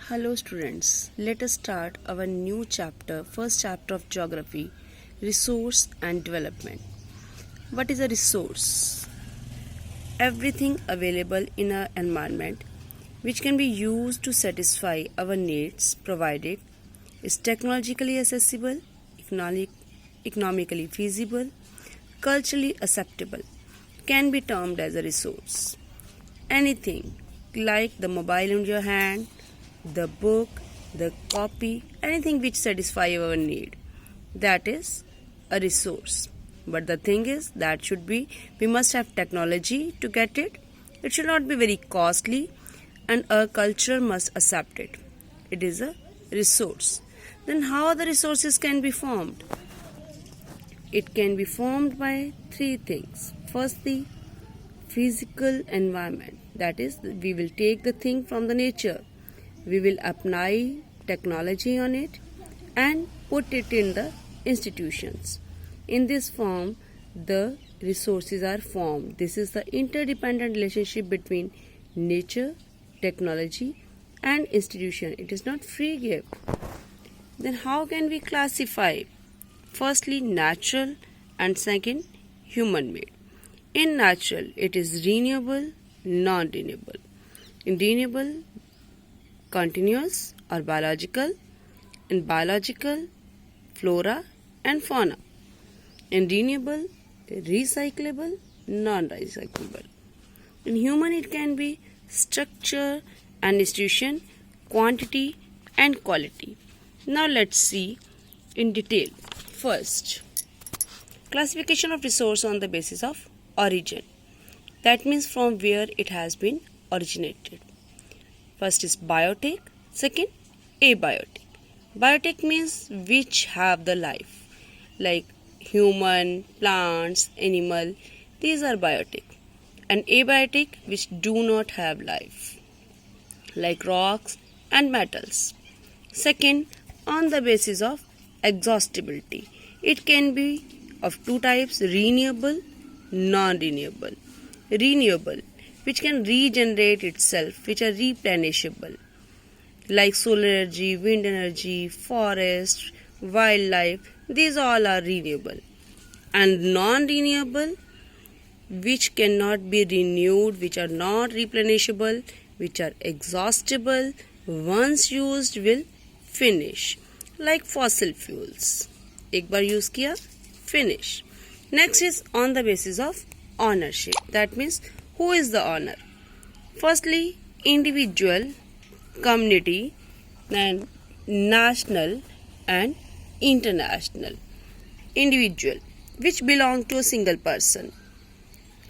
Hello students, let us start our new chapter, first chapter of geography, resource and development. What is a resource? Everything available in our environment which can be used to satisfy our needs provided is technologically accessible, economically feasible, culturally acceptable, can be termed as a resource. Anything like the mobile in your hand, the book, the copy, anything which satisfy our need, that is a resource. But the thing is that we must have technology to get it. It should not be very costly and our culture must accept it. It is a resource. Then how the resources can be formed? It can be formed by three things. Firstly, physical environment. That is, we will take the thing from the nature. We will apply technology on it and put it in the institutions. In this form, the resources are formed. This is the interdependent relationship between nature, technology and institution. It is not free gift. Then how can we classify? Firstly, natural and second, human made. In natural, it is renewable, non-renewable. In renewable, continuous or biological. In biological, flora and fauna. In renewable, recyclable, non-recyclable. In human, it can be structure and institution, quantity and quality. Now let's see in detail. First, classification of resource on the basis of origin. That means from where it has been originated. First is biotic, second abiotic. Biotic means which have the life, like human, plants, animal, these are biotic. And abiotic which do not have life, like rocks and metals. Second, on the basis of exhaustibility. It can be of two types, renewable, non-renewable. Renewable, which can regenerate itself, which are replenishable, like solar energy, wind energy, forest, wildlife, these all are renewable. And non-renewable, which cannot be renewed, which are not replenishable, which are exhaustible, once used will finish, like fossil fuels. एक बार use किया, finish. Next is on the basis of ownership. That means who is the owner? Firstly, individual, community, then national and international. Individual, which belong to a single person.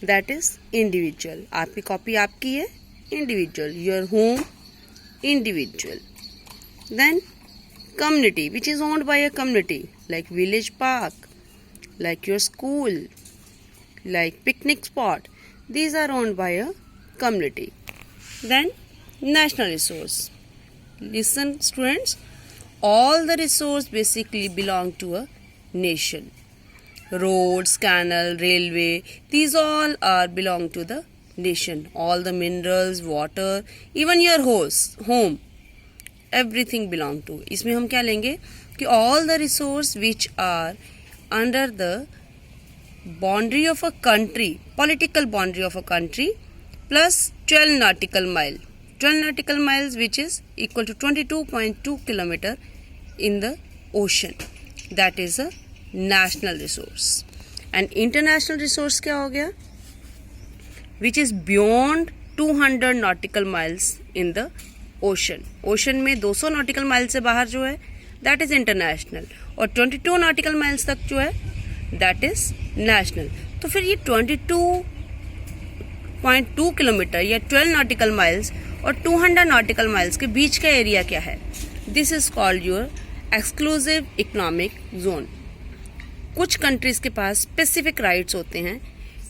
That is individual. आपकी copy आपकी है, individual. Your home, individual. Then community, which is owned by a community, like village park, like your school, like picnic spot. These are owned by a community. Then national resource. Listen students, all the resource basically belong to a nation. Roads, canal, railway, these all are belong to the nation. All the minerals, water, even your home, everything belong to. इसमें हम क्या लेंगे कि all the resource which are under the boundary of a country, political boundary of a country, plus 12 nautical mile. 12 nautical miles which is equal to 22.2 kilometer in the ocean. That is a national resource. And international resource क्या हो गया? Which is beyond 200 nautical miles in the ocean. Ocean में 200 nautical miles से बाहर जो है, that is international. और 22 nautical miles तक जो है, that is national. तो फिर ये 22.2 किलोमीटर या 12 nautical miles और 200 nautical miles के बीच का एरिया क्या है? This is called your exclusive economic zone. कुछ कंट्रीज के पास स्पेसिफिक राइट्स होते हैं,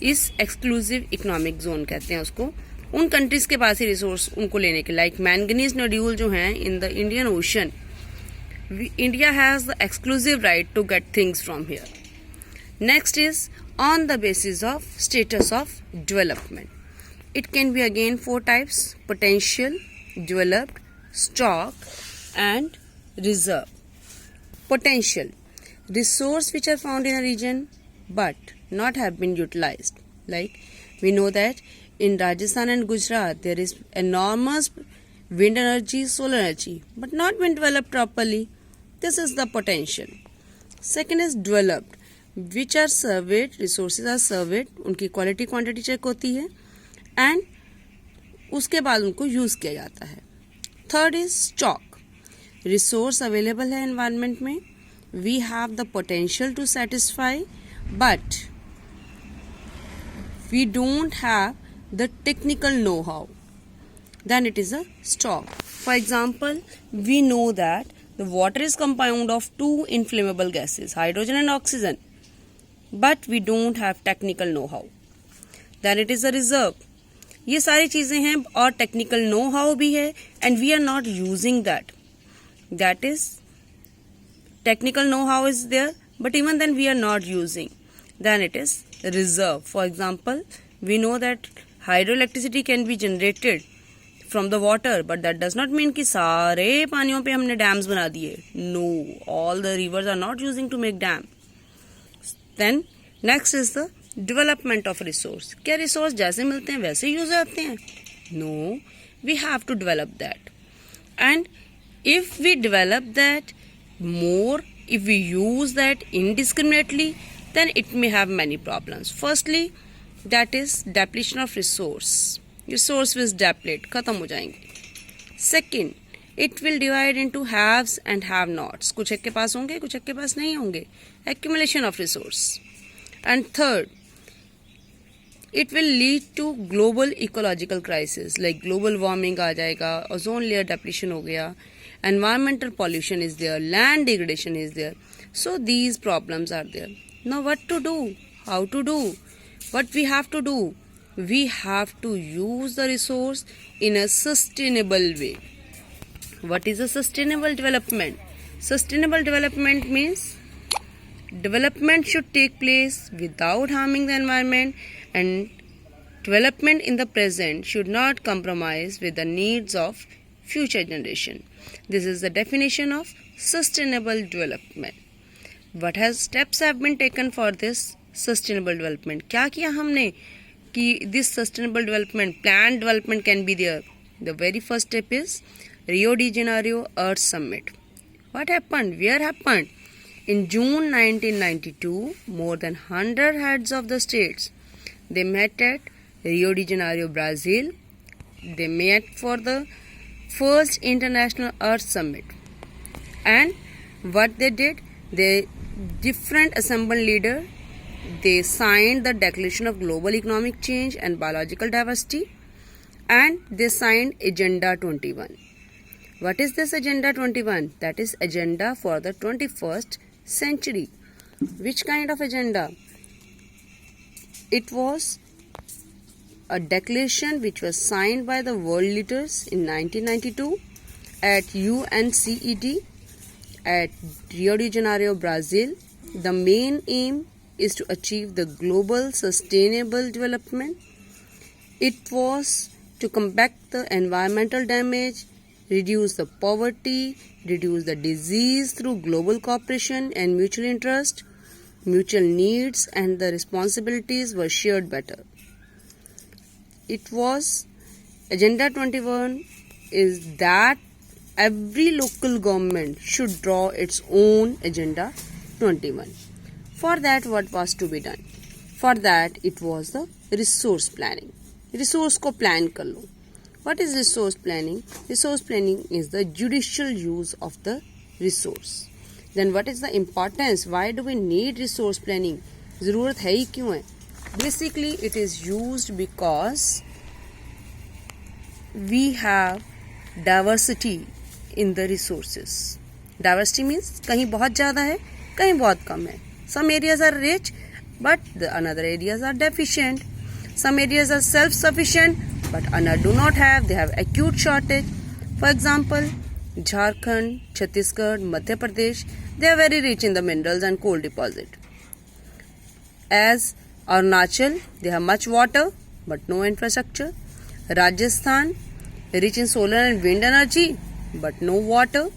इस एक्सक्लूसिव इकोनॉमिक जोन कहते हैं उसको. उन कंट्रीज के पास ही रिसोर्स उनको लेने के, लाइक मैंगनीज नोड्यूल जो हैं in the Indian Ocean, India has the exclusive right to get things from here. Next is on the basis of status of development. It can be again four types: potential, developed, stock, and reserve. Potential, resource which are found in a region but not have been utilized. Like we know that in Rajasthan and Gujarat there is enormous wind energy, solar energy, but not been developed properly. This is the potential. Second is developed, which are surveyed, resources are surveyed, उनकी quality quantity check होती है and उसके बाद उनको use किया जाता है. Third is stock, resource available है एनवायरनमेंट में, we have the potential to satisfy but we don't have the technical know how, then it is a stock. For example, we know that the water is compound of two inflammable gases, hydrogen and oxygen, but we don't have technical know-how. Then it is a reserve. ये सारी चीज़ें हैं और technical know how भी है and we are not using that is technical know how is there but even then we are not using, then it is reserve. For example, we know that hydro electricity can be generated from the water, but that does not mean कि सारे पानियों पे हमने dams बना दिए. No, all the rivers are not using to make dam. Then next is the development of resource. क्या resource जैसे मिलते हैं वैसे यूज होते हैं? No, we have to develop that. And if we develop that more, if we use that indiscriminately, then it may have many problems. Firstly, that is depletion of resource. Resource will deplete, खत्म हो जाएंगे. Second, it will divide into haves and have-nots. कुछ एक के पास होंगे, कुछ एक के पास नहीं होंगे. Accumulation of resource. And third, it will lead to global ecological crisis, like global warming आ जाएगा, ozone layer depletion हो गया, environmental pollution is there, land degradation is there. So these problems are there. Now what to do? How to do? What we have to do? We have to use the resource in a sustainable way. What is a sustainable development? Sustainable development means development should take place without harming the environment, and development in the present should not compromise with the needs of future generation. This is the definition of sustainable development. What steps have been taken for this sustainable development? क्या किया हमने कि this sustainable development, planned development can be there? The very first step is Rio de Janeiro Earth Summit. What happened? Where happened? In June 1992, more than 100 heads of the states, they met at Rio de Janeiro, Brazil. They met for the first International Earth Summit. And what they did, different assembled leaders, they signed the Declaration of Global Economic Change and Biological Diversity, and they signed Agenda 21. What is this Agenda 21? That is agenda for the 21st century. Which kind of agenda? It was a declaration which was signed by the world leaders in 1992 at UNCED at Rio de Janeiro, Brazil. The main aim is to achieve the global sustainable development. It was to combat the environmental damage, reduce the poverty, reduce the disease through global cooperation and mutual interest. Mutual needs and the responsibilities were shared better. It was Agenda 21 is that every local government should draw its own Agenda 21. For that, what was to be done? For that, it was the resource planning. Resource को plan कर लो. What is resource planning? Resource planning is the judicial use of the resource. Then what is the importance? Why do we need resource planning? ज़रूरत है ही क्यों है? Basically, it is used because we have diversity in the resources. Diversity means कहीं बहुत ज़्यादा है, कहीं बहुत कम है. Some areas are rich, but the another areas are deficient. Some areas are self-sufficient, but another do not have. They have acute shortage. For example, Jharkhand, Chhattisgarh, Madhya Pradesh, they are very rich in the minerals and coal deposit. As Arunachal, they have much water, but no infrastructure. Rajasthan, rich in solar and wind energy, but no water.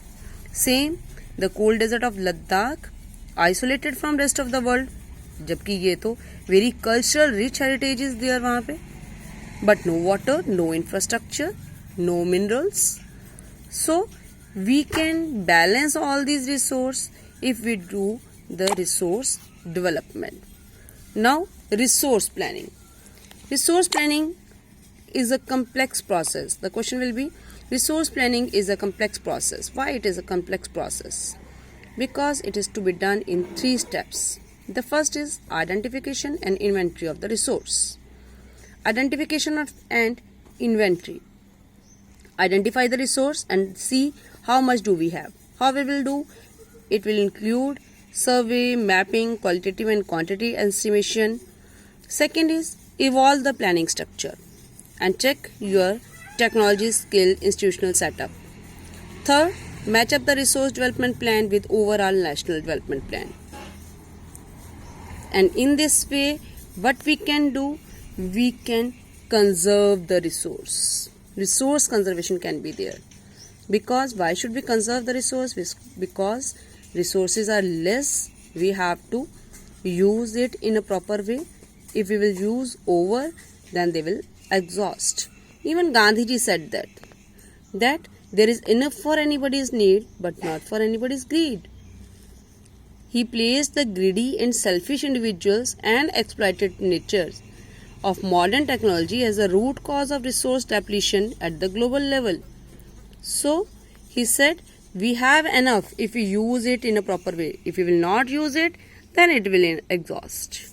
Same, the cold desert of Ladakh, isolated from rest of the world. जबकि ये तो very cultural rich heritage is there वहाँ पे. But no water, no infrastructure, no minerals. So we can balance all these resources if we do the resource development. Now, resource planning. Resource planning is a complex process. The question will be, resource planning is a complex process. Why it is a complex process? Because it is to be done in 3 steps. The first is identification and inventory of the resource. Identification and inventory. Identify the resource and see how much do we have. How we will do? It will include survey, mapping, qualitative and quantity estimation. Second is evolve the planning structure and check your technology skill institutional setup. Third, match up the resource development plan with overall national development plan. And in this way, what we can do, we can conserve the resource. Resource conservation can be there. Because why should we conserve the resource? Because resources are less, we have to use it in a proper way. If we will use over, then they will exhaust. Even Gandhiji said that there is enough for anybody's need but not for anybody's greed. He placed the greedy and selfish individuals and exploited natures of modern technology as a root cause of resource depletion at the global level. So, he said, we have enough if we use it in a proper way. If we will not use it, then it will exhaust.